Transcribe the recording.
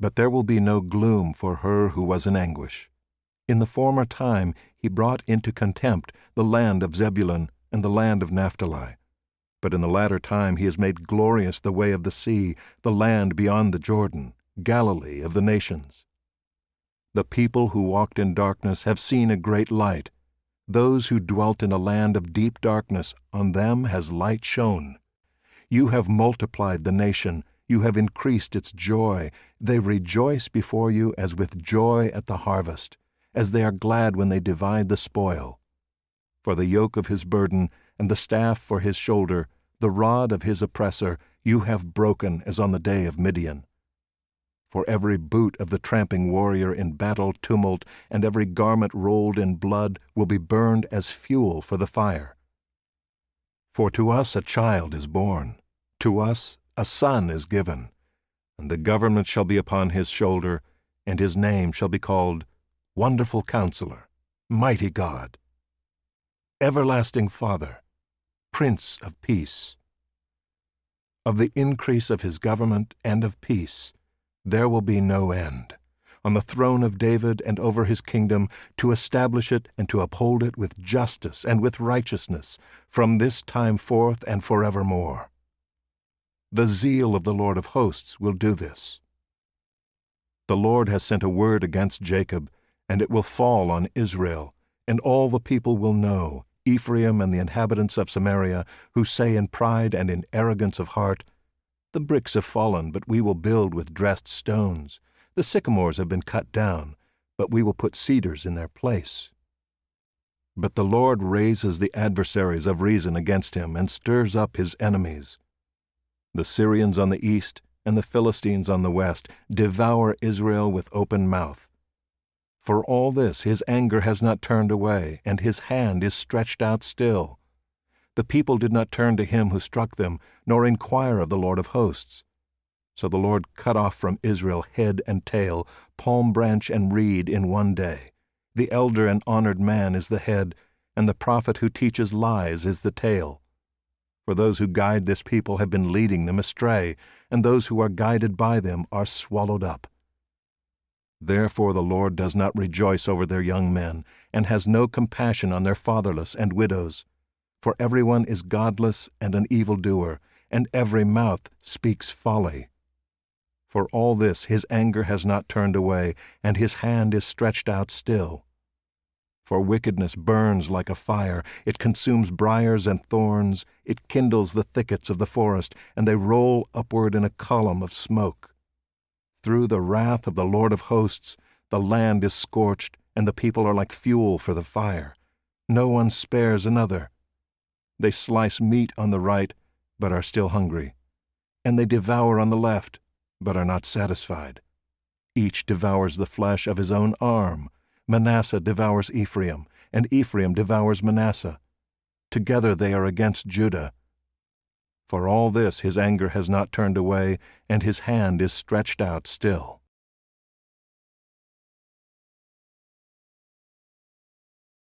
But there will be no gloom for her who was in anguish. In the former time he brought into contempt the land of Zebulun and the land of Naphtali. But in the latter time he has made glorious the way of the sea, the land beyond the Jordan, Galilee of the nations. The people who walked in darkness have seen a great light. Those who dwelt in a land of deep darkness, on them has light shone. You have multiplied the nation, you have increased its joy. They rejoice before you as with joy at the harvest, as they are glad when they divide the spoil. For the yoke of his burden, and the staff for his shoulder, the rod of his oppressor, you have broken as on the day of Midian. For every boot of the tramping warrior in battle tumult, and every garment rolled in blood, will be burned as fuel for the fire. For to us a child is born, to us a son is given, and the government shall be upon his shoulder, and his name shall be called Wonderful Counselor, Mighty God, Everlasting Father, Prince of Peace. Of the increase of his government and of peace there will be no end, on the throne of David and over his kingdom, to establish it and to uphold it with justice and with righteousness, from this time forth and forevermore. The zeal of the Lord of hosts will do this. The Lord has sent a word against Jacob, and it will fall on Israel, and all the people will know, Ephraim and the inhabitants of Samaria, who say in pride and in arrogance of heart, The bricks have fallen, but we will build with dressed stones. The sycamores have been cut down, but we will put cedars in their place. But the Lord raises the adversaries of reason against him, and stirs up his enemies. The Syrians on the east and the Philistines on the west devour Israel with open mouth. For all this his anger has not turned away, and his hand is stretched out still. The people did not turn to him who struck them, nor inquire of the Lord of hosts. So the Lord cut off from Israel head and tail, palm branch and reed in one day. The elder and honored man is the head, and the prophet who teaches lies is the tail. For those who guide this people have been leading them astray, and those who are guided by them are swallowed up. Therefore the Lord does not rejoice over their young men, and has no compassion on their fatherless and widows. For everyone is godless and an evildoer, and every mouth speaks folly. For all this his anger has not turned away, and his hand is stretched out still. For wickedness burns like a fire, it consumes briars and thorns, it kindles the thickets of the forest, and they roll upward in a column of smoke. Through the wrath of the Lord of hosts, the land is scorched, and the people are like fuel for the fire. No one spares another. They slice meat on the right, but are still hungry, and they devour on the left, but are not satisfied. Each devours the flesh of his own arm. Manasseh devours Ephraim, and Ephraim devours Manasseh. Together they are against Judah. For all this his anger has not turned away, and his hand is stretched out still.